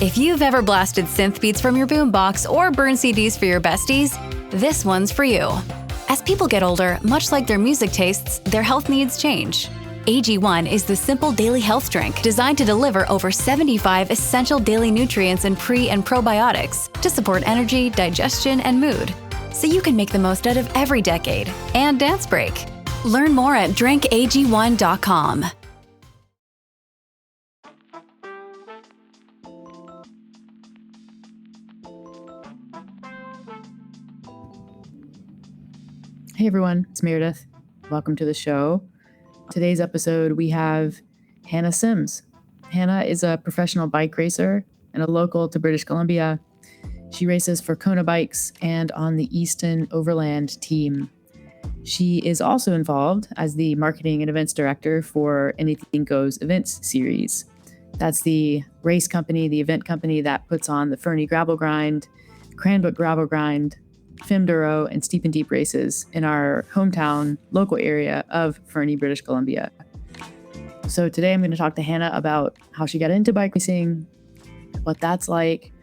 If you've ever blasted synth beats from your boombox or burned CDs for your besties, this one's for you. As people get older, much like their music tastes, their health needs change. AG1 is the simple daily health drink designed to deliver over 75 essential daily nutrients and pre- and probiotics to support energy, digestion, and mood, so you can make the most out of every decade and dance break. Learn more at drinkag1.com. Hey everyone, it's Meredith. Welcome to the show. Today's episode, we have Hannah Sims. Hannah is a professional bike racer and a local to British Columbia. She races for Kona bikes and on the Easton Overland team. She is also involved as the marketing and events director for Anything Goes events series. That's the race company, the event company that puts on the Fernie Gravel Grind, Cranbrook Gravel Grind, Femduro, and Steep and Deep races in our hometown local area of Fernie, British Columbia. So today I'm going to talk to Hannah about how she got into bike racing, what that's like,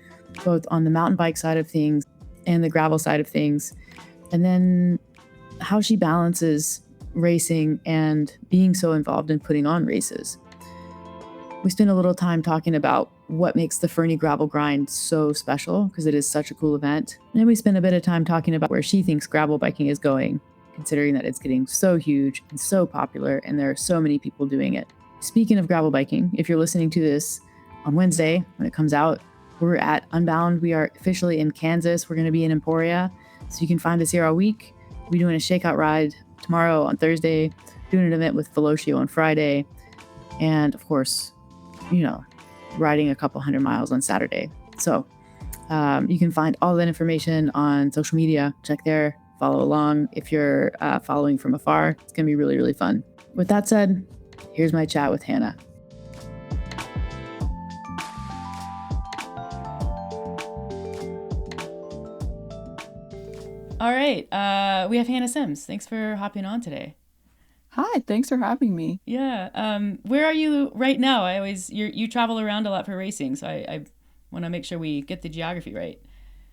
both on the mountain bike side of things and the gravel side of things, and then how she balances racing and being so involved in putting on races. We spent a little time talking about what makes the Fernie Gravel Grind so special, because it is such a cool event. And we spent a bit of time talking about where she thinks gravel biking is going, considering that it's getting so huge and so popular, and there are so many people doing it. Speaking of gravel biking, if you're listening to this on Wednesday when it comes out, we're at Unbound. We are officially in Kansas. We're going to be in Emporia, so you can find us here all week. We'll be doing a shakeout ride tomorrow on Thursday, doing an event with Velocio on Friday, and of course, riding a couple 100 miles on Saturday. So you can find all that information on social media. Check there, follow along. If you're following from afar, it's going to be really, really fun. With that said, here's my chat with Hannah. All right. We have Hannah Sims. Thanks for hopping on today. Hi, thanks for having me. Yeah. Where are you right now? You travel around a lot for racing, so I want to make sure we get the geography right.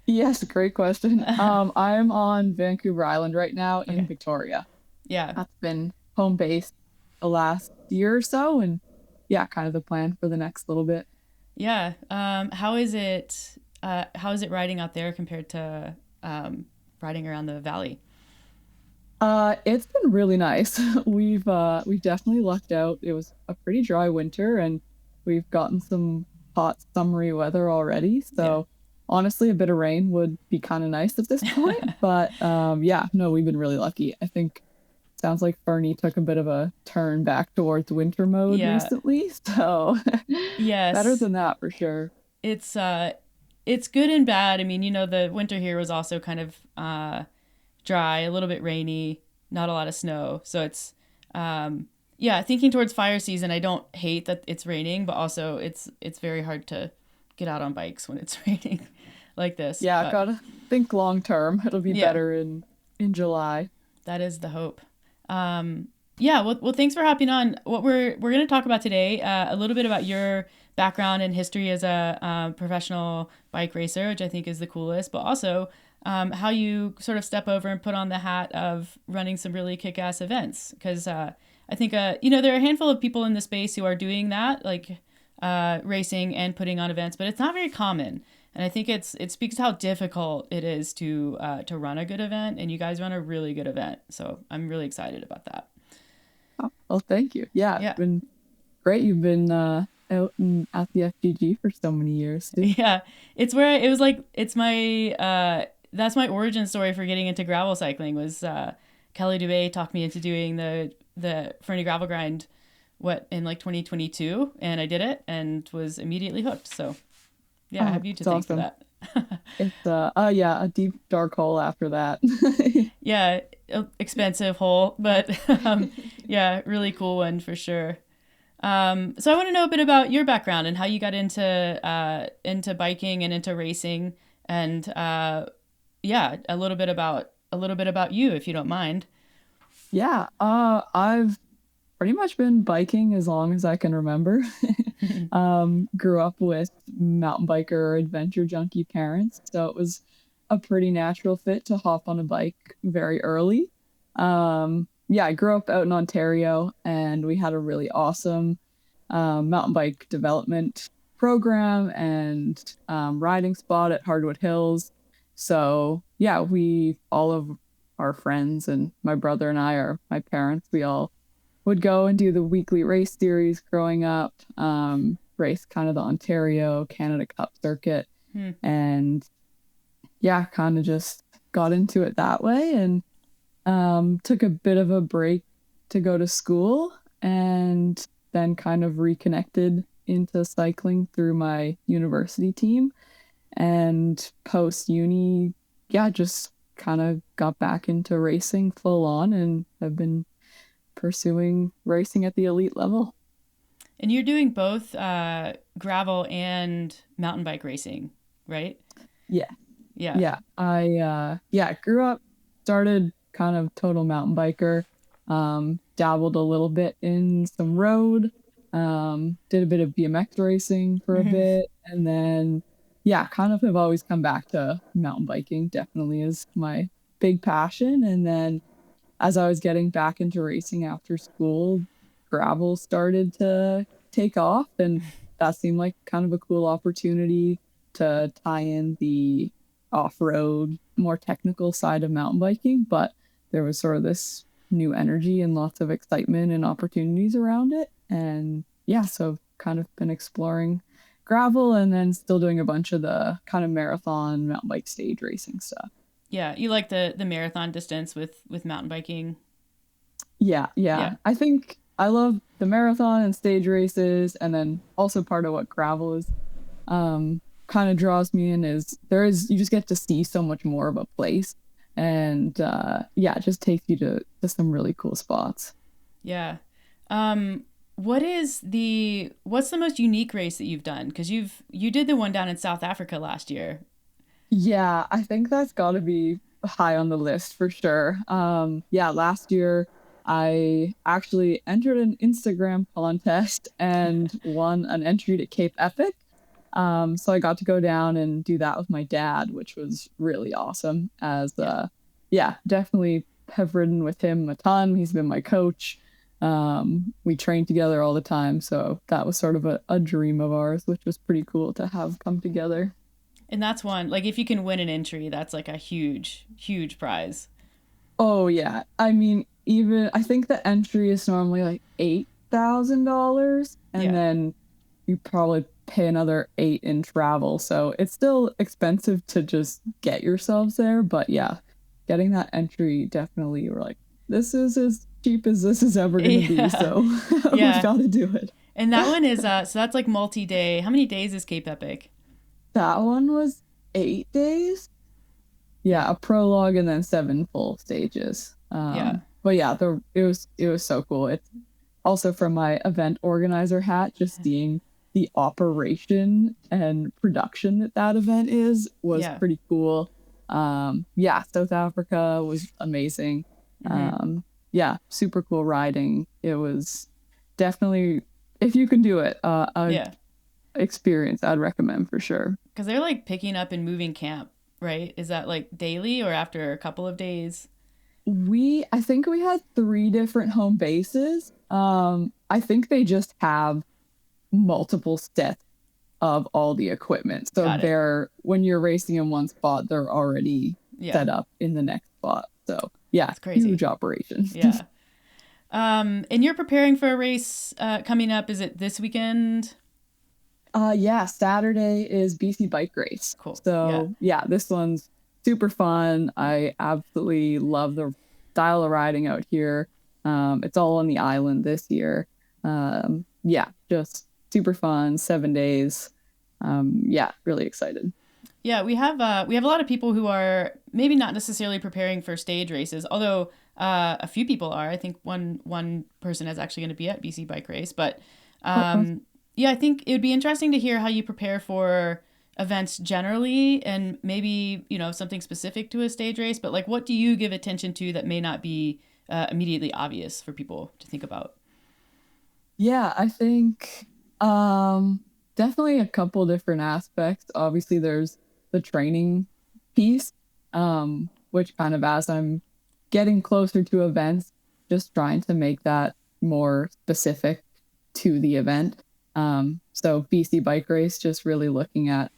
Yes, great question. I'm on Vancouver Island right now in Victoria. Yeah. That's been home base the last year or so, and yeah, kind of the plan for the next little bit. Yeah. How is it riding out there compared to riding around the valley? It's been really nice. We've definitely lucked out. It was a pretty dry winter, and we've gotten some hot summery weather already. So honestly, a bit of rain would be kind of nice at this point. But we've been really lucky. I think sounds like Fernie took a bit of a turn back towards winter mode recently. So yes, better than that for sure. It's good and bad. I mean, the winter here was also kind of dry, a little bit rainy, not a lot of snow. So it's, thinking towards fire season, I don't hate that it's raining, but also it's very hard to get out on bikes when it's raining like this. Yeah, I gotta think long term. It'll be better in July. That is the hope. Well, thanks for hopping on. What we're going to talk about today, a little bit about your background and history as a professional bike racer, which I think is the coolest, but also how you sort of step over and put on the hat of running some really kick-ass events. Because I think, there are a handful of people in the space who are doing that, like racing and putting on events, but it's not very common. And I think it speaks to how difficult it is to run a good event, and you guys run a really good event. So I'm really excited about that. Oh, well, thank you. Yeah, it's been great. You've been out at the FGG for so many years too. Yeah, it's where it was like, it's my that's my origin story for getting into gravel cycling was Kelly Dubé talked me into doing the Fernie Gravel Grind in like 2022, and I did it and was immediately hooked. So I have you to thank for that. It's a deep dark hole after that. Yeah, expensive hole, but really cool one for sure. So I want to know a bit about your background and how you got into biking and into racing, and a little bit about you, if you don't mind. Yeah, I've pretty much been biking as long as I can remember. Grew up with mountain biker, adventure junkie parents, so it was a pretty natural fit to hop on a bike very early. Yeah, I grew up out in Ontario, and we had a really awesome mountain bike development program and riding spot at Hardwood Hills. So yeah, we all of our friends and my brother and I, or my parents, we all would go and do the weekly race series growing up, race kind of the Ontario Canada Cup circuit. And yeah, kind of just got into it that way, and took a bit of a break to go to school, and then kind of reconnected into cycling through my university team. And post uni, yeah, just kind of got back into racing full on and have been pursuing racing at the elite level. And you're doing both gravel and mountain bike racing, right? Yeah. Yeah. I grew up, started kind of total mountain biker, dabbled a little bit in some road, did a bit of BMX racing for a bit, and then yeah, kind of have always come back to mountain biking. Definitely is my big passion. And then as I was getting back into racing after school, gravel started to take off, and that seemed like kind of a cool opportunity to tie in the off-road, more technical side of mountain biking. But there was sort of this new energy and lots of excitement and opportunities around it. And yeah, so I've kind of been exploring gravel and then still doing a bunch of the kind of marathon mountain bike stage racing stuff. Yeah, you like the marathon distance with mountain biking. Yeah. I think I love the marathon and stage races, and then also part of what gravel is kind of draws me in is you just get to see so much more of a place, and it just takes you to some really cool spots. Yeah. What's the most unique race that you've done? Because you did the one down in South Africa last year. Yeah, I think that's got to be high on the list for sure. Last year I actually entered an Instagram contest and won an entry to Cape Epic. So I got to go down and do that with my dad, which was really awesome. Definitely have ridden with him a ton. He's been my coach. We trained together all the time. So that was sort of a dream of ours, which was pretty cool to have come together. And that's one, like if you can win an entry, that's like a huge, huge prize. Oh yeah. I mean, I think the entry is normally like $8,000, and then you probably pay another $8,000 in travel. So it's still expensive to just get yourselves there. But yeah, getting that entry, definitely we're like, this is as cheap as this is ever going to be. So we've got to do it. And that one is, so that's like multi-day. How many days is Cape Epic? That one was 8 days. Yeah, a prologue and then 7 full stages. But yeah, it was so cool. It's also from my event organizer hat, just seeing the operation and production that event was pretty cool. South Africa was amazing. Super cool riding. It was definitely, if you can do it, experience I'd recommend for sure. Because they're like picking up and moving camp, right? Is that like daily or after a couple of days? I think we had 3 different home bases. I think they just have multiple sets of all the equipment. So when you're racing in one spot, they're already set up in the next spot. So yeah, it's crazy. Huge operation. Yeah. And you're preparing for a race coming up. Is it this weekend? Saturday is BC Bike Race. Cool. So this one's super fun. I absolutely love the style of riding out here. It's all on the island this year. Just super fun. 7 days. Really excited. Yeah, we have a lot of people who are maybe not necessarily preparing for stage races, although a few people are. I think one person is actually going to be at BC Bike Race, but I think it would be interesting to hear how you prepare for events generally, and maybe something specific to a stage race. But like, what do you give attention to that may not be immediately obvious for people to think about? Yeah, I think definitely a couple different aspects. Obviously, there's the training piece, which kind of as I'm getting closer to events, just trying to make that more specific to the event. So BC Bike Race, just really looking at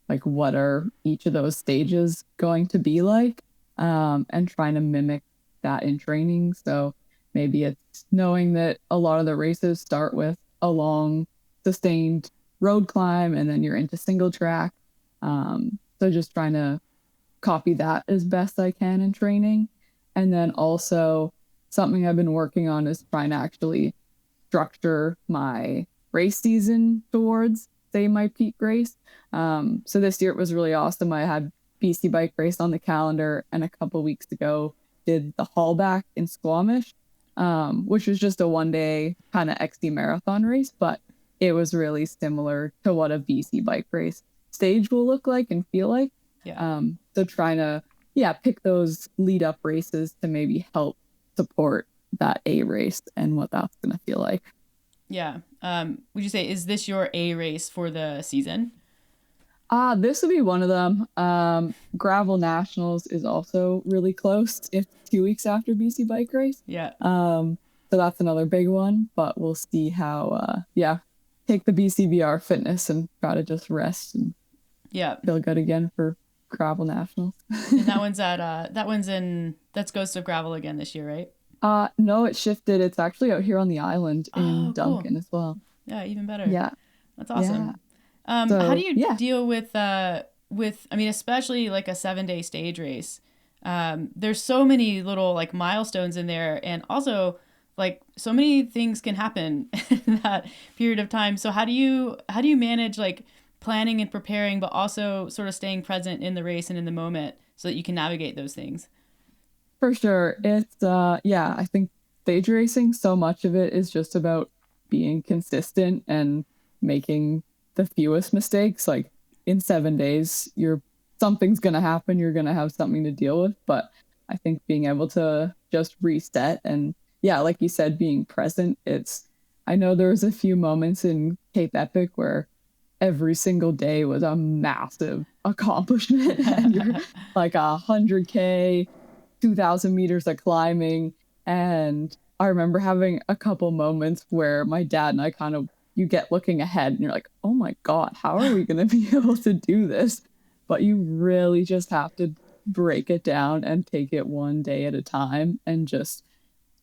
like what are each of those stages going to be like, and trying to mimic that in training. So maybe it's knowing that a lot of the races start with a long sustained road climb and then you're into single track. So just trying to copy that as best I can in training. And then also something I've been working on is trying to actually structure my race season towards, say, my peak race. So this year it was really awesome. I had BC Bike Race on the calendar, and a couple weeks ago did the Haulback in Squamish, which was just a 1 day kind of XD marathon race, but it was really similar to what a BC Bike Race stage will look like and feel like. Yeah. So trying to, yeah, pick those lead up races to maybe help support that A race and what that's going to feel like. Yeah. Would you say, is this your A race for the season? This would be one of them. Gravel Nationals is also really close. It's 2 weeks after BC Bike Race. Yeah. So that's another big one, but we'll see how, take the BCBR fitness and try to just rest and Yeah. feel good again for Gravel Nationals. And that's Ghost of Gravel again this year, right? No, it shifted. It's actually out here on the island in Oh, cool. Duncan as well. Yeah, even better. Yeah. That's awesome. Yeah. How do you yeah. deal with I mean, especially like a 7-day stage race? There's so many little like milestones in there, and also like so many things can happen in that period of time. So how do you manage like planning and preparing, but also sort of staying present in the race and in the moment so that you can navigate those things? For sure. It's I think stage racing, so much of it is just about being consistent and making the fewest mistakes. Like in 7 days, something's gonna happen, you're gonna have something to deal with. But I think being able to just reset and yeah, like you said, being present, I know there was a few moments in Cape Epic where every single day was a massive accomplishment and you're like 100K 2,000 meters of climbing. And I remember having a couple moments where my dad and I you get looking ahead and you're like, oh my God, how are we going to be able to do this? But you really just have to break it down and take it 1 day at a time. And just,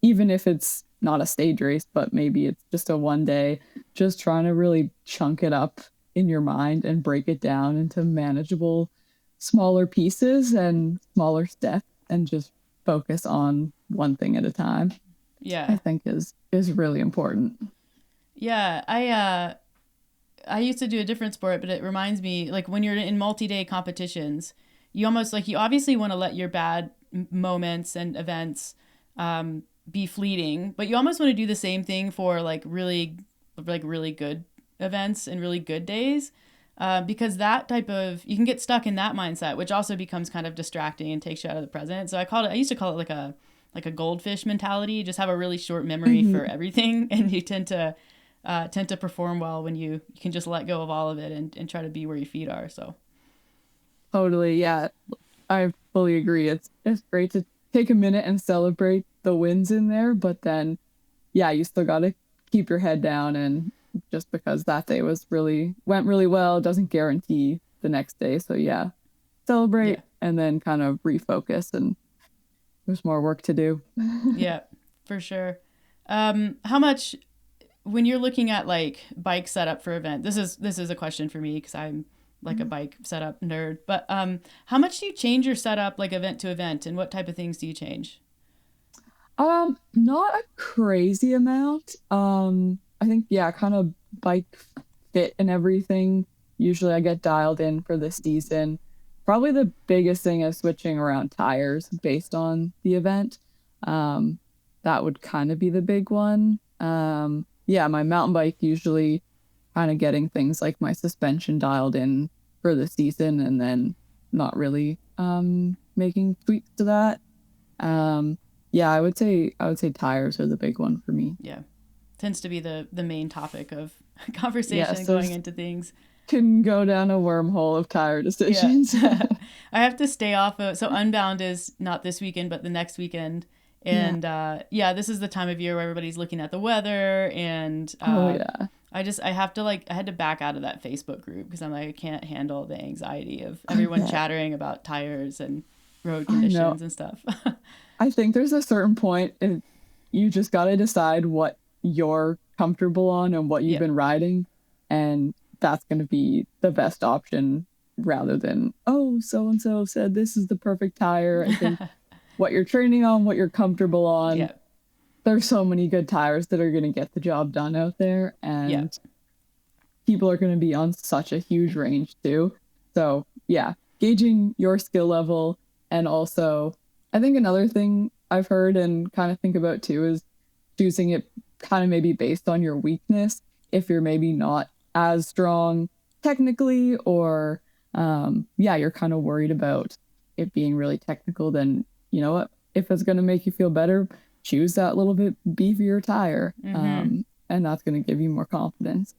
even if it's not a stage race, but maybe it's just a 1 day, just trying to really chunk it up in your mind and break it down into manageable, smaller pieces and smaller steps, and just focus on one thing at a time. Yeah. I think is really important. Yeah. I used to do a different sport, but it reminds me, like when you're in multi-day competitions, you obviously want to let your bad moments and events be fleeting, but you almost want to do the same thing for really good events and really good days. Because you can get stuck in that mindset, which also becomes kind of distracting and takes you out of the present. So I used to call it like a goldfish mentality. You just have a really short memory for everything, and you tend to perform well when you can just let go of all of it and try to be where your feet are. So totally, yeah, I fully agree. It's great to take a minute and celebrate the wins in there, but then yeah, you still got to keep your head down, and just because that day went really well doesn't guarantee the next day. So yeah, celebrate and then kind of refocus, and there's more work to do. Yeah, for sure. How much, when you're looking at like bike setup for event, this is a question for me because I'm like a bike setup nerd, but how much do you change your setup like event to event, and what type of things do you change? Not a crazy amount. I think, yeah, kind of bike fit and everything. Usually I get dialed in for the season. Probably the biggest thing is switching around tires based on the event. That would kind of be the big one. Yeah, my mountain bike usually kind of getting things like my suspension dialed in for the season and then not really making tweaks to that. Yeah, I would say tires are the big one for me. Yeah. tends to be the main topic of conversation going into things. Can go down a wormhole of tire decisions. Yeah. I have to stay off of, so Unbound is not this weekend, but the next weekend. And this is the time of year where everybody's looking at the weather. And I have to I had to back out of that Facebook group because I'm like, I can't handle the anxiety of everyone chattering about tires and road conditions and stuff. I think there's a certain point you just got to decide what you're comfortable on and what you've been riding. And that's going to be the best option rather than, oh, so-and-so said this is the perfect tire. I think what you're training on, what you're comfortable on. There's so many good tires that are going to get the job done out there. And people are going to be on such a huge range too. So gauging your skill level. And also, I think another thing I've heard and kind of think about too is choosing it kind of maybe based on your weakness. If you're maybe not as strong technically, or you're kind of worried about it being really technical, then you know what, if it's going to make you feel better, choose that little bit beefier tire. And that's going to give you more confidence.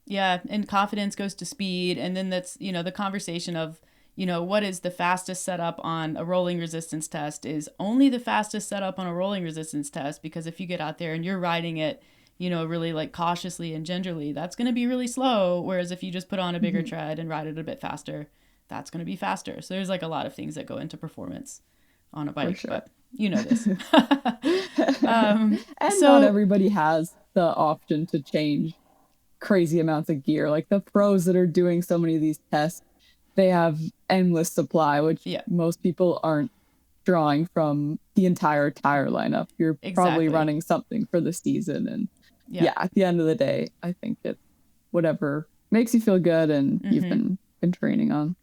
And confidence goes to speed, and then that's the conversation of what is the fastest setup on a rolling resistance test is only the fastest setup on a rolling resistance test, because if you get out there and you're riding it really cautiously and gingerly, that's going to be really slow. Whereas if you just put on a bigger tread and ride it a bit faster, that's going to be faster. So there's a lot of things that go into performance on a bike, but this. And not everybody has the option to change crazy amounts of gear. Like the pros that are doing so many of these tests, they have endless supply, which most people aren't drawing from the entire tire lineup. You're probably running something for the season, and at the end of the day, I think it's whatever makes you feel good and you've been training on.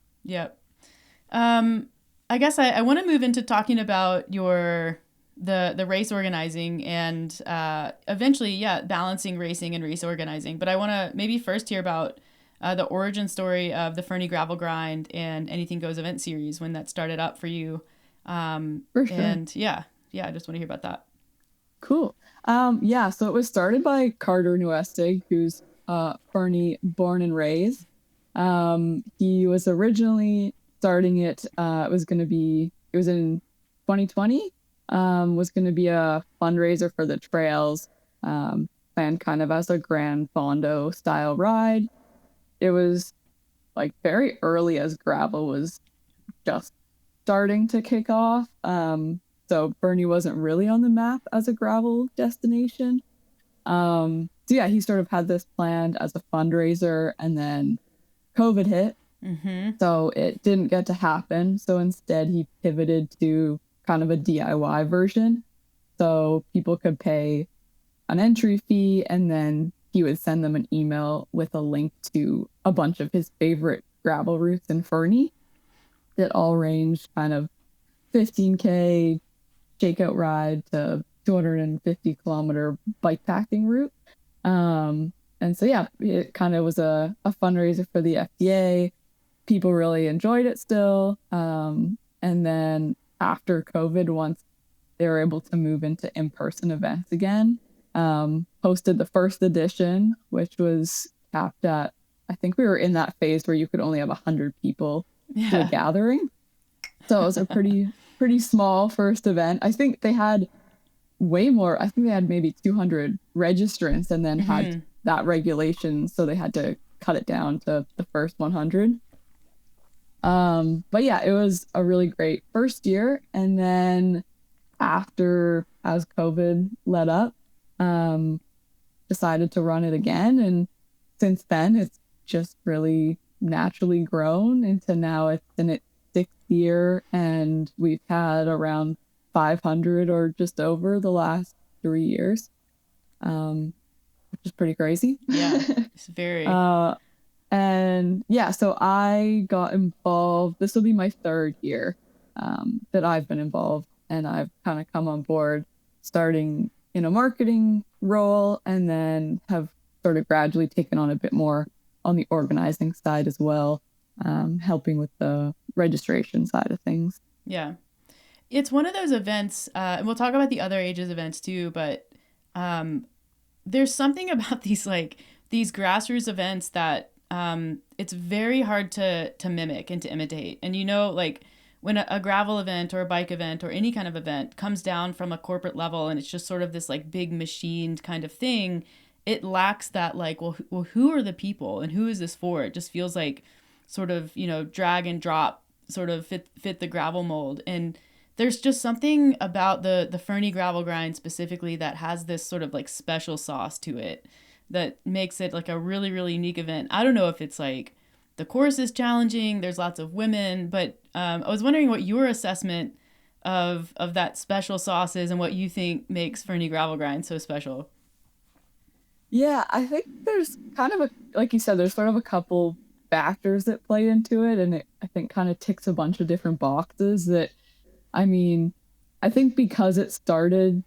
I guess I want to move into talking about the race organizing and eventually balancing racing and race organizing. But I want to maybe first hear about the origin story of the Fernie Gravel Grind and Anything Goes event series, when that started up for you. For sure. And I just want to hear about that. Cool. So it was started by Carter Nuestig, who's Fernie born and raised. He was originally starting it. It was in 2020. Was going to be a fundraiser for the trails, planned kind of as a Grand Fondo style ride. It was very early as gravel was just starting to kick off. So Fernie wasn't really on the map as a gravel destination. He sort of had this planned as a fundraiser, and then COVID hit. So it didn't get to happen. So instead he pivoted to kind of a DIY version. So people could pay an entry fee, and then he would send them an email with a link to a bunch of his favorite gravel routes in Fernie that all ranged kind of 15K shakeout ride to 250 kilometer bike packing route. It kind of was a fundraiser for the FDA. People really enjoyed it still. And then after COVID, once they were able to move into in-person events again, hosted the first edition, which was capped at, I think we were in that phase where you could only have 100 people to a gathering. So it was a pretty small first event. I think they had way more. I think they had maybe 200 registrants, and then had that regulation, so they had to cut it down to the first 100. It was a really great first year. And then as COVID let up, decided to run it again. And since then, it's just really naturally grown into now it's in its 6th year, and we've had around 500 or just over the last 3 years, which is pretty crazy. Yeah, it's very. So I got involved. This will be my 3rd year that I've been involved, and I've kind of come on board starting in a marketing role, and then have sort of gradually taken on a bit more on the organizing side as well, helping with the registration side of things. Yeah. It's one of those events, and we'll talk about the other ages events too, but there's something about these grassroots events that it's very hard to mimic and to imitate. And like when a gravel event or a bike event or any kind of event comes down from a corporate level and it's just sort of this like big machined kind of thing, it lacks that like, well, who are the people and who is this for? It just feels like sort of, drag and drop sort of fit the gravel mold. And there's just something about the Fernie Gravel Grind specifically that has this sort of like special sauce to it that makes it like a really, really unique event. I don't know if it's like the course is challenging, there's lots of women, but I was wondering what your assessment of that special sauce is and what you think makes Fernie Gravel Grind so special. Yeah, I think there's kind of like you said, there's sort of a couple factors that play into it, and I think kind of ticks a bunch of different boxes that, I mean, I think because it started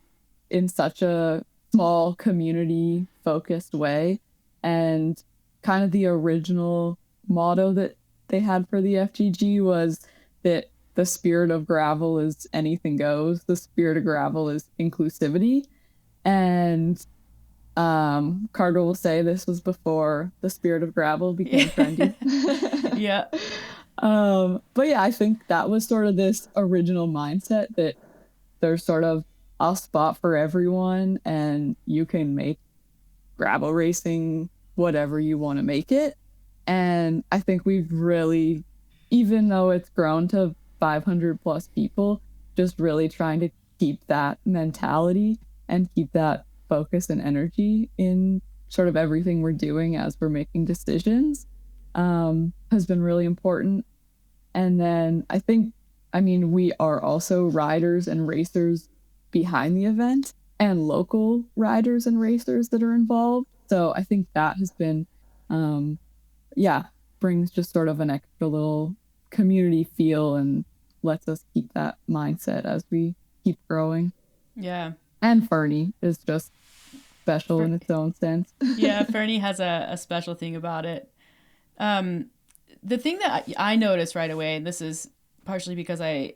in such a small community focused way, and kind of the original motto that they had for the FGG was that the spirit of gravel is anything goes. The spirit of gravel is inclusivity. And Carter will say this was before the spirit of gravel became trendy. Yeah. But yeah, I think that was sort of this original mindset that there's sort of a spot for everyone and you can make gravel racing whatever you want to make it. And I think we've really, even though it's grown to 500 plus people, just really trying to keep that mentality and keep that focus and energy in sort of everything we're doing as we're making decisions has been really important. And then I think, we are also riders and racers behind the event and local riders and racers that are involved. So I think that has been, brings just sort of an extra little community feel and lets us keep that mindset as we keep growing. Yeah. And Fernie is just special in its own sense. Yeah, Fernie has a special thing about it. The thing that I noticed right away, and this is partially because I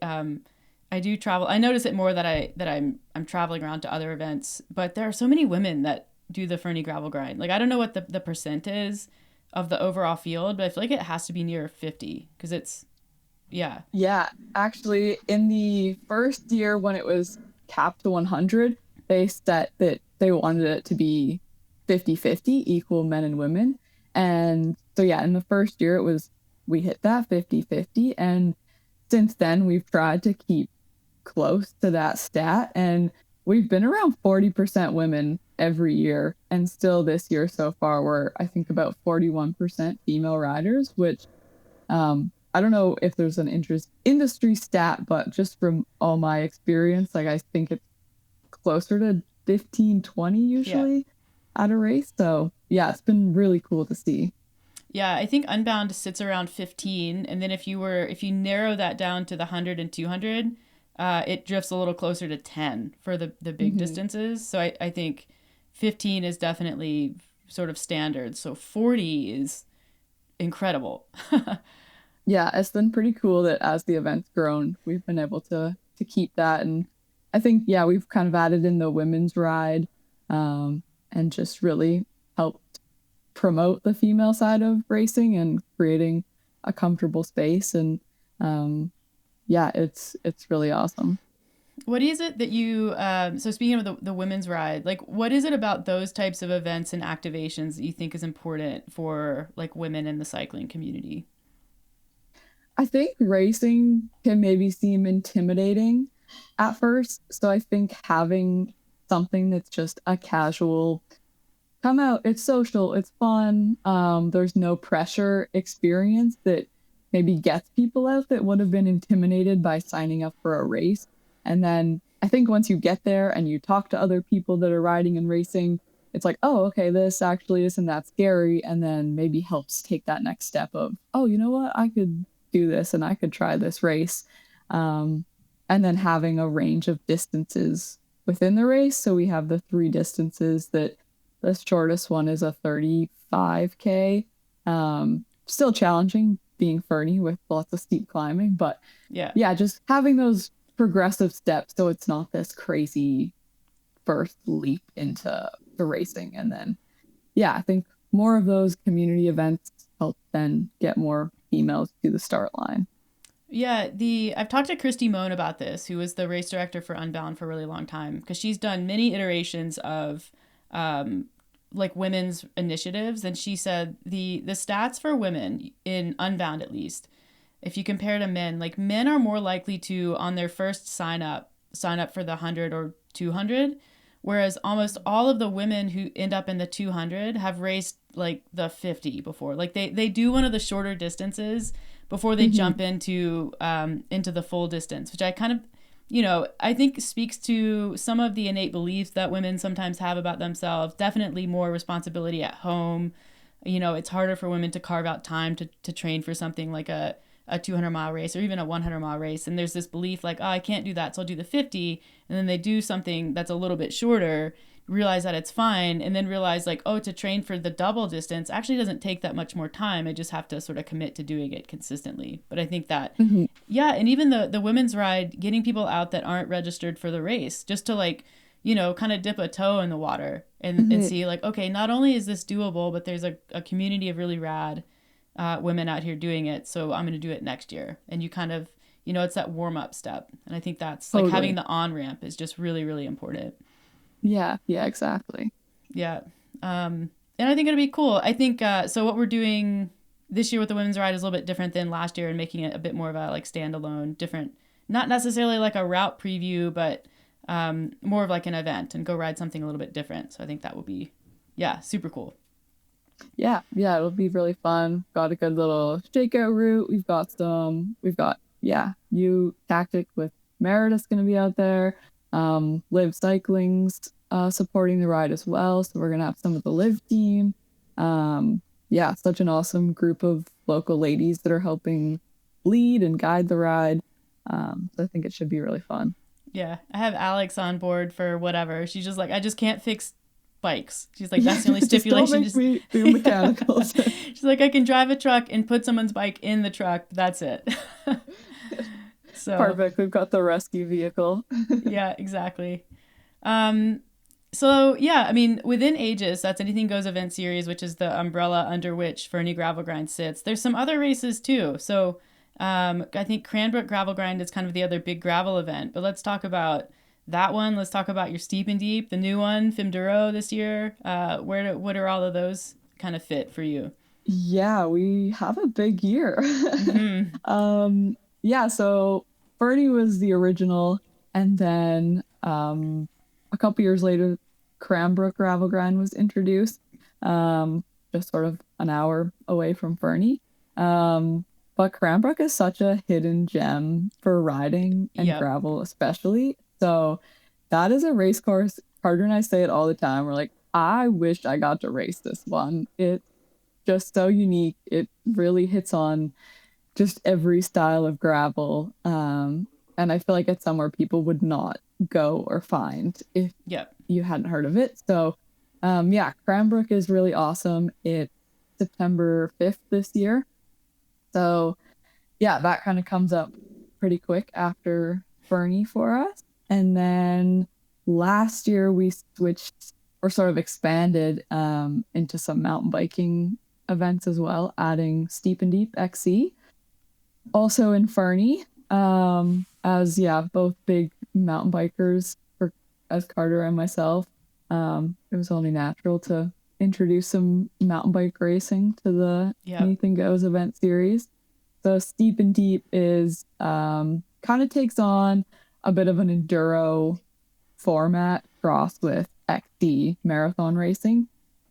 do travel. I notice it more that I'm traveling around to other events, but there are so many women that do the Fernie Gravel Grind. Like, I don't know what the percent is of the overall field, but I feel like it has to be near 50 because it's, yeah. Yeah, actually, in the first year when it was capped to 100, they set that they wanted it to be 50-50, equal men and women. And so, yeah, in the first year, we hit that 50-50. And since then, we've tried to keep close to that stat. And we've been around 40% women every year. And still this year so far, we're, I think, about 41% female riders, which I don't know if there's an industry stat, but just from all my experience, like I think it's closer to 15-20 usually at a race. So yeah, it's been really cool to see. Yeah, I think Unbound sits around 15, and then if you narrow that down to the 100 and 200, it drifts a little closer to 10 for the big distances. So I think 15 is definitely sort of standard. So 40 is incredible. Yeah, it's been pretty cool that as the event's grown, we've been able to keep that. And I think, we've kind of added in the women's ride and just really helped promote the female side of racing and creating a comfortable space. And it's really awesome. What is it that you, so speaking of the women's ride, like what is it about those types of events and activations that you think is important for like women in the cycling community? I think racing can maybe seem intimidating at first. So I think having something that's just a casual, come out, it's social, it's fun, there's no pressure experience that maybe gets people out that would have been intimidated by signing up for a race. And then I think once you get there and you talk to other people that are riding and racing, it's like, oh, okay, this actually isn't that scary. And then maybe helps take that next step of, oh, you know what, I could do this and I could try this race. And then having a range of distances within the race. So we have the 3 distances that the shortest one is a 35K. Still challenging being Fernie with lots of steep climbing, but just having those progressive steps so it's not this crazy first leap into to racing. And then, yeah, I think more of those community events help then get more females to the start line. Yeah, I've talked to Christy Moan about this, who was the race director for Unbound for a really long time, because she's done many iterations of like women's initiatives, and she said the stats for women in Unbound, at least, if you compare to men, like men are more likely to, on their first sign up for the 100 or 200, whereas almost all of the women who end up in the 200 have raced like the 50 before. Like they do one of the shorter distances before they jump into the full distance, which I kind of, I think speaks to some of the innate beliefs that women sometimes have about themselves. Definitely more responsibility at home. It's harder for women to carve out time to train for something like a 200-mile race or even a 100-mile race. And there's this belief like, oh, I can't do that, so I'll do the 50. And then they do something that's a little bit shorter, realize that it's fine, and then realize like, oh, to train for the double distance actually doesn't take that much more time. I just have to sort of commit to doing it consistently. But I think that, yeah, and even the women's ride, getting people out that aren't registered for the race, just to like, kind of dip a toe in the water and see like, okay, not only is this doable, but there's a community of really rad women out here doing it, so I'm going to do it next year. And you kind of, it's that warm-up step. And I think that's like having the on-ramp is just really, really important. Yeah, exactly. Yeah. And I think it'll be cool. I think, so what we're doing this year with the women's ride is a little bit different than last year, and making it a bit more of a like standalone, different, not necessarily like a route preview, but more of like an event, and go ride something a little bit different. So I think that will be, super cool. Yeah, it'll be really fun. Got a good little shakeout route. We've got U Tactic with Meredith's going to be out there. Live Cycling's supporting the ride as well. So we're going to have some of the Live team. Such an awesome group of local ladies that are helping lead and guide the ride. So I think it should be really fun. Yeah, I have Alex on board for whatever. She's just like, I just can't fix bikes. She's like, that's the only stipulation. Just don't make me do mechanicals. She's like, I can drive a truck and put someone's bike in the truck. That's it. So perfect. We've got the rescue vehicle. Yeah, exactly. So yeah, I mean, within Aegis, that's Anything Goes event series, which is the umbrella under which Fernie Gravel Grind sits. There's some other races too. So I think Cranbrook Gravel Grind is kind of the other big gravel event. But let's talk about that one. Let's talk about your Steep and Deep, the new one, Fimduro this year. What are all of those kind of fit for you? Yeah, we have a big year. So Fernie was the original, and then a couple years later, Cranbrook Gravel Grind was introduced, just sort of an hour away from Fernie. But Cranbrook is such a hidden gem for riding and gravel especially. So that is a race course. Carter and I say it all the time. We're like, I wish I got to race this one. It's just so unique. It really hits on just every style of gravel. And I feel like it's somewhere people would not go or find if you hadn't heard of it. So Cranbrook is really awesome. It's September 5th this year. So that kind of comes up pretty quick after Fernie for us. And then last year we switched or sort of expanded into some mountain biking events as well, adding Steep and Deep XC. Also in Fernie, as both big mountain bikers as Carter and myself, it was only natural to introduce some mountain bike racing to the Anything Goes event series. So Steep and Deep is kind of takes on a bit of an enduro format crossed with XC marathon racing.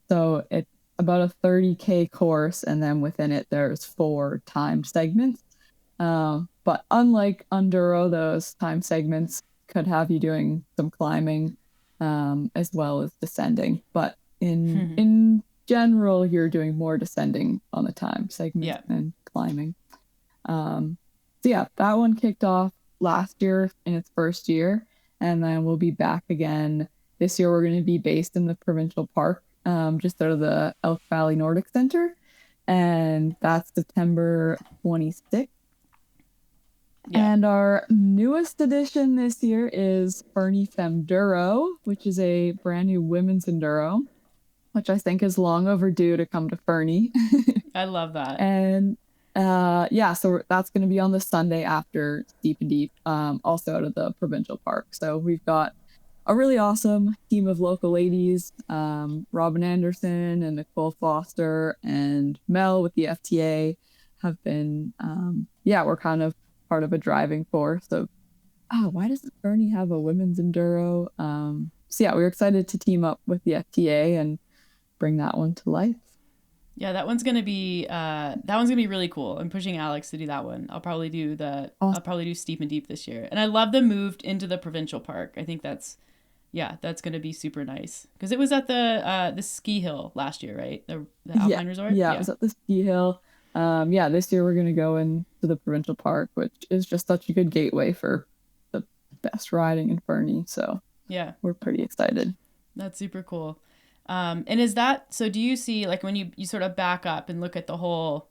So it's about a 30K course, and then within it there's 4 time segments. But unlike enduro, those time segments could have you doing some climbing as well as descending. But in general, you're doing more descending on the time segment than climbing. That one kicked off last year in its first year, and then we'll be back again this year. We're going to be based in the provincial park, just out of the Elk Valley Nordic Center, and that's September 26th. Yeah. And our newest addition this year is Fernie Femduro, which is a brand new women's enduro, which I think is long overdue to come to Fernie. I love that. And yeah, so that's going to be on the Sunday after Steep and Deep, also out of the provincial park. So we've got a really awesome team of local ladies, Robin Anderson and Nicole Foster and Mel with the FTA have been, yeah, we're kind of part of a driving force of, oh, why doesn't Fernie have a women's enduro? So yeah, we're excited to team up with the FTA and bring that one to life. Yeah, that one's gonna be really cool. I'm pushing Alex to do that one. I'll probably do Steep and Deep this year. And I love the move into the provincial park. I think that's gonna be super nice. Because it was at the ski hill last year, right? The Alpine Resort? Yeah, it was at the ski hill. Yeah, this year we're gonna go into the provincial park, which is just such a good gateway for the best riding in Fernie. So yeah, we're pretty excited. That's super cool. And is that, so do you see, like, when you sort of back up and look at the whole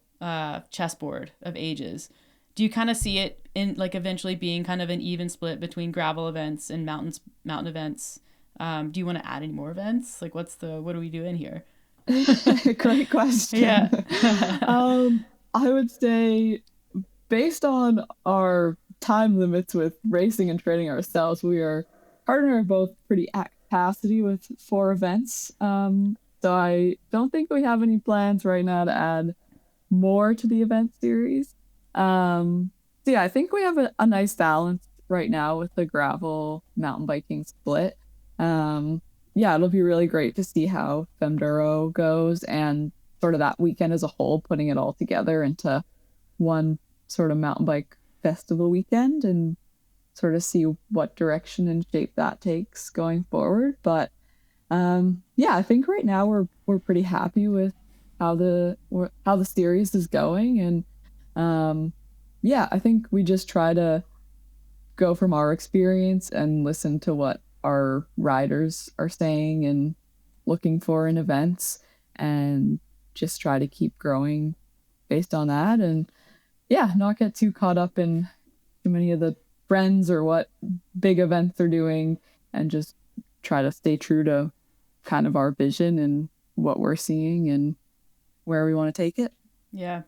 chessboard of ages, do you kind of see it in, like, eventually being kind of an even split between gravel events and mountain events? Do you want to add any more events? Like, what are we doing here? Great question. Yeah. I would say, based on our time limits with racing and training ourselves, we are partner both pretty at capacity with 4 events. So I don't think we have any plans right now to add more to the event series. So yeah, I think we have a nice balance right now with the gravel mountain biking split. Yeah, it'll be really great to see how Femduro goes and sort of that weekend as a whole, putting it all together into one sort of mountain bike festival weekend and sort of see what direction and shape that takes going forward. But yeah, I think right now we're pretty happy with how the series is going. And yeah, I think we just try to go from our experience and listen to what our riders are saying and looking for in events, and just try to keep growing based on that. And yeah, not get too caught up in too many of the trends or what big events are doing, and just try to stay true to kind of our vision and what we're seeing and where we want to take it. Yeah.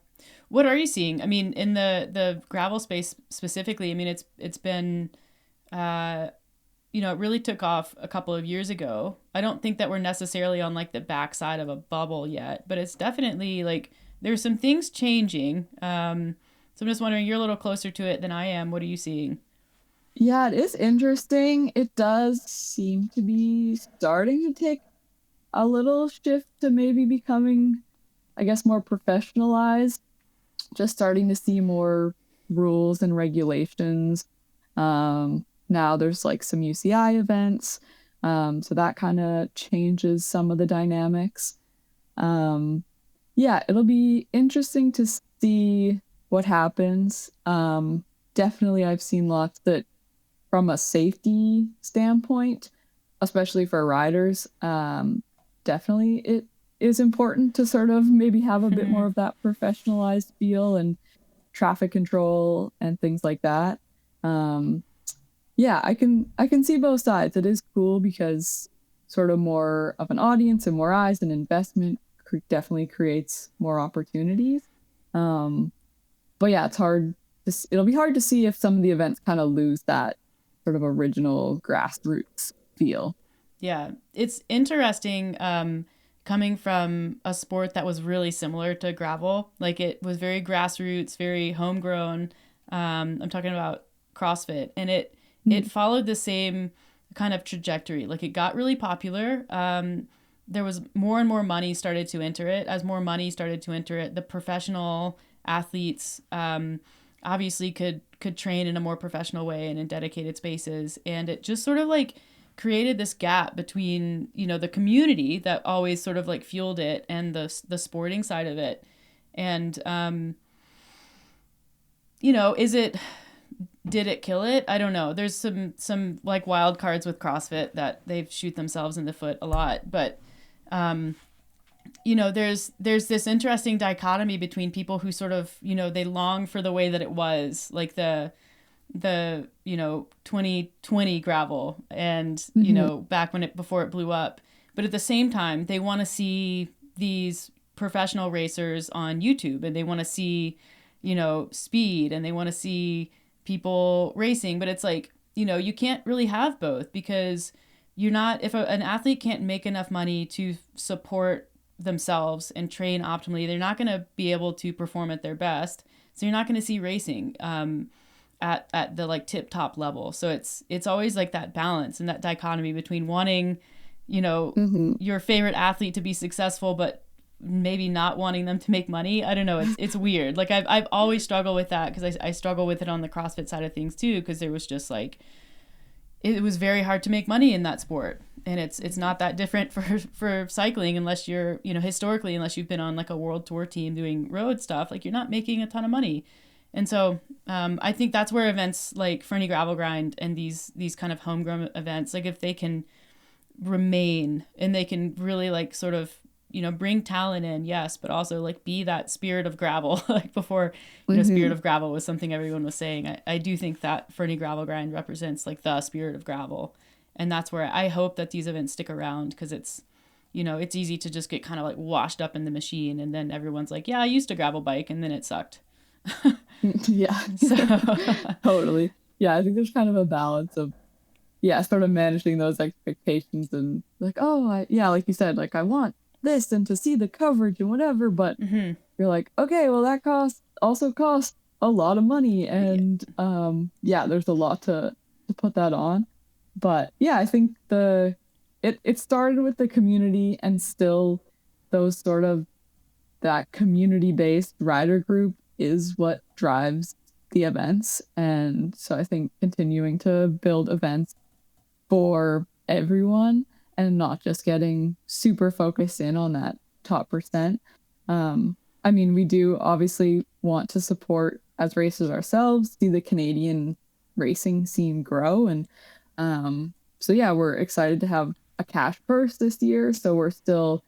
What are you seeing? I mean, in the gravel space specifically, I mean, it's been, it really took off a couple of years ago. I don't think that we're necessarily on, like, the backside of a bubble yet, but it's definitely, like, there's some things changing. So I'm just wondering, you're a little closer to it than I am. What are you seeing? Yeah, it is interesting. It does seem to be starting to take a little shift to maybe becoming, I guess, more professionalized. Just starting to see more rules and regulations. Now there's, like, some UCI events. So that kind of changes some of the dynamics. Yeah, it'll be interesting to see what happens. Definitely I've seen lots that, from a safety standpoint, especially for riders, definitely it is important to sort of maybe have a bit more of that professionalized feel and traffic control and things like that. Yeah, I can see both sides. It is cool because sort of more of an audience and more eyes and investment definitely creates more opportunities. But yeah, it'll be hard to see if some of the events kind of lose that sort of original grassroots feel. Yeah, it's interesting, coming from a sport that was really similar to gravel. Like, it was very grassroots, very homegrown. I'm talking about CrossFit, and it followed the same kind of trajectory. Like, it got really popular. There was more and more money started to enter it. As more money started to enter it, the professional athletes obviously could train in a more professional way and in dedicated spaces. And it just sort of, like, created this gap between, the community that always sort of, like, fueled it and the sporting side of it. And, did it kill it? I don't know. There's some like wild cards with CrossFit that they shoot themselves in the foot a lot. But, there's this interesting dichotomy between people who sort of, they long for the way that it was, like the the 2020 gravel and back before it blew up. But at the same time, they want to see these professional racers on YouTube, and they want to see speed, and they want to see people racing. But it's like, you can't really have both, because if an athlete can't make enough money to support themselves and train optimally, they're not going to be able to perform at their best. So you're not going to see racing at the like tip top level. So it's always like that balance and that dichotomy between wanting, your favorite athlete to be successful, but maybe not wanting them to make money. I don't know. It's weird. Like I've always struggled with that, because I struggle with it on the CrossFit side of things too, because there was just like, it was very hard to make money in that sport. And it's not that different for cycling, unless you're, historically, unless you've been on like a world tour team doing road stuff, like you're not making a ton of money. And so I think that's where events like Fernie Gravel Grind and these kind of homegrown events, like if they can remain and they can really like sort of, bring talent in, yes, but also like be that spirit of gravel, like before, spirit of gravel was something everyone was saying. I do think that Fernie Gravel Grind represents like the spirit of gravel. And that's where I hope that these events stick around, because it's, it's easy to just get kind of like washed up in the machine. And then everyone's like, yeah, I used a gravel bike and then it sucked. Yeah, so. Totally. Yeah, I think there's kind of a balance of, sort of managing those expectations and like, like you said, like I want this and to see the coverage and whatever, but you're like, okay, well that also costs a lot of money, and there's a lot to put that on. But I think it started with the community, and still those sort of that community-based rider group is what drives the events. And so I think continuing to build events for everyone and not just getting super focused in on that top percent. I mean, we do obviously want to support, as racers ourselves, see the Canadian racing scene grow. And we're excited to have a cash purse this year. So we're still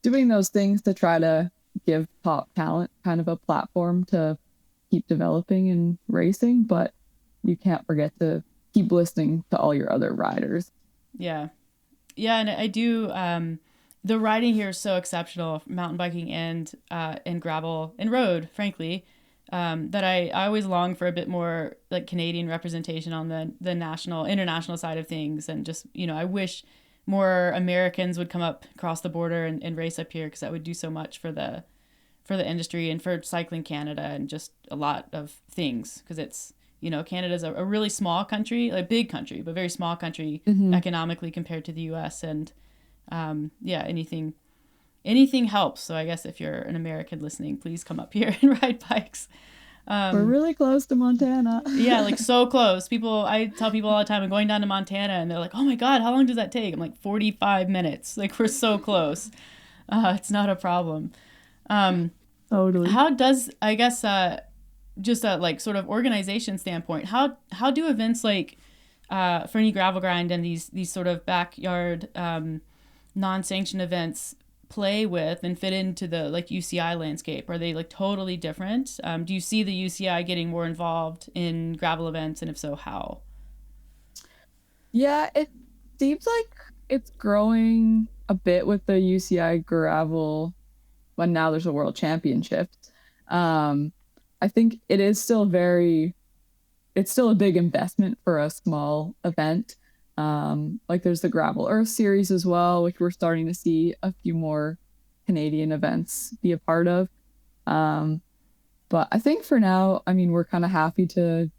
doing those things to try to give top talent kind of a platform to keep developing and racing. But you can't forget to keep listening to all your other riders. Yeah. Yeah, and I do. The riding here is so exceptional, mountain biking and gravel and road, frankly, that I always long for a bit more like Canadian representation on the international side of things. And just, I wish more Americans would come up across the border and race up here, because that would do so much for the industry and for Cycling Canada and just a lot of things, because it's, Canada's a really small country, a big country, but very small country economically compared to the US. And anything helps. So I guess if you're an American listening, please come up here and ride bikes. We're really close to Montana. Yeah, like so close. I tell people all the time, I'm going down to Montana, and they're like, oh my God, how long does that take? I'm like, 45 minutes. Like, we're so close. It's not a problem. Totally. How does, I guess, just a like sort of organization standpoint, how do events like Fernie Gravel Grind and these sort of backyard non-sanctioned events play with and fit into the like UCI landscape? Are they like totally different? Do you see the UCI getting more involved in gravel events, and if so, how? Yeah, it seems like it's growing a bit with the UCI gravel when now there's a world championship. I think it is still it's still a big investment for a small event. Like there's the Gravel Earth series as well, which we're starting to see a few more Canadian events be a part of. But I think for now, I mean, we're kind of happy to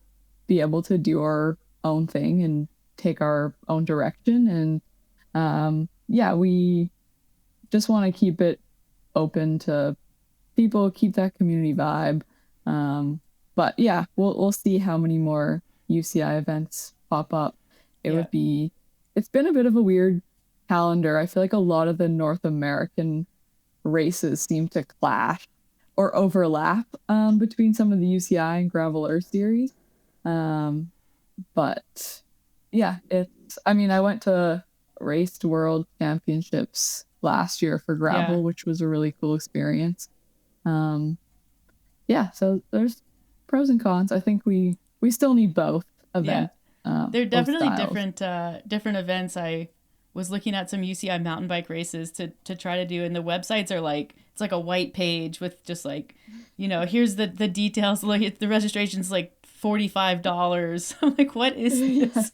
be able to do our own thing and take our own direction. And we just want to keep it open to people, keep that community vibe. But we'll see how many more UCI events pop up. It's been a bit of a weird calendar. I feel like a lot of the North American races seem to clash or overlap between some of the UCI and Gravel Earth series. But I went to Raced World Championships last year for gravel, which was a really cool experience. So there's pros and cons. I think we we still need both events. They're both definitely styles. different events. I was looking at some UCI mountain bike races to try to do, and the websites are like, it's like a white page with just like, here's the details. Like the registration's like $45. I'm like, what is this?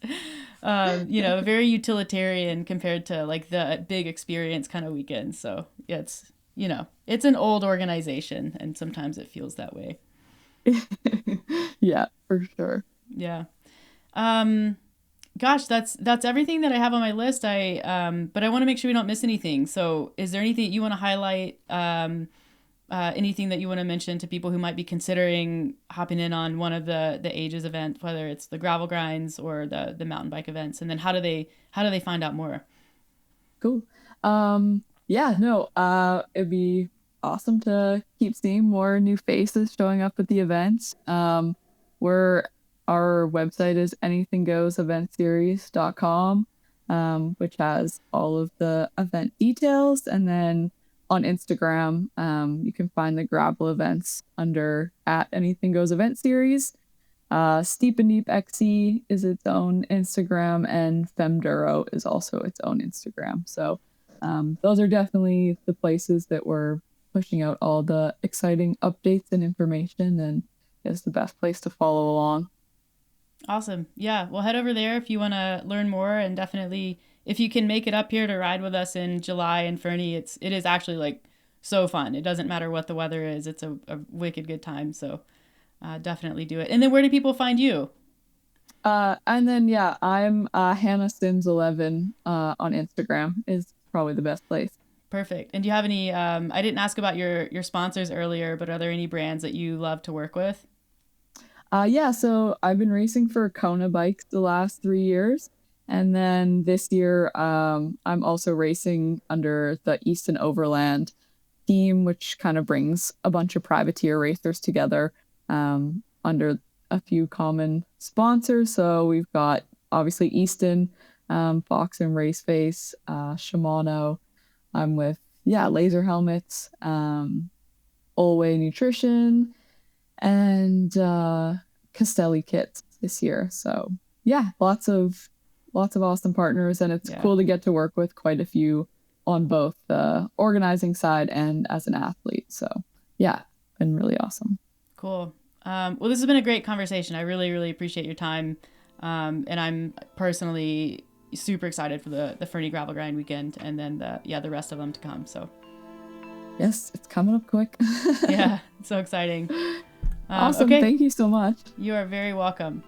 Very utilitarian compared to like the big experience kind of weekend. So yeah, it's an old organization, and sometimes it feels that way. Yeah, for sure. Yeah. Gosh, that's everything that I have on my list. But I want to make sure we don't miss anything. So is there anything you want to highlight? Anything that you want to mention to people who might be considering hopping in on one of the Ages event, whether it's the gravel grinds or the mountain bike events, and then how do they find out more? Cool. Yeah, no, it'd be awesome to keep seeing more new faces showing up at the events. Our website is anythinggoeseventseries.com, which has all of the event details. And then on Instagram, you can find the gravel events under @anythinggoeseventseries. Steep and Deep XC is its own Instagram, and Femduro is also its own Instagram. So those are definitely the places that we're pushing out all the exciting updates and information, and is the best place to follow along. Awesome. Yeah. Well, head over there if you want to learn more, and definitely if you can make it up here to ride with us in July in Fernie, it is actually like so fun. It doesn't matter what the weather is. It's a wicked good time. So definitely do it. And then where do people find you? And then, yeah, I'm Hannah Sims 11 on Instagram is probably the best place. Perfect. And do you have any, I didn't ask about your sponsors earlier, but are there any brands that you love to work with? Yeah, so I've been racing for Kona bikes the last 3 years. And then this year, I'm also racing under the Easton Overland team, which kind of brings a bunch of privateer racers together under a few common sponsors. So we've got obviously Easton, Fox and Raceface, Shimano. I'm with, Laser Helmets, Olway Nutrition, and Castelli Kits this year. So yeah, lots of awesome partners, and it's cool to get to work with quite a few on both the organizing side and as an athlete. So yeah, been really awesome. Cool. Well, this has been a great conversation. I really, really appreciate your time. And I'm personally super excited for the Fernie Gravel Grind weekend, and then the rest of them to come. So yes, it's coming up quick. Yeah, it's so exciting. Awesome. Okay. Thank you so much. You are very welcome.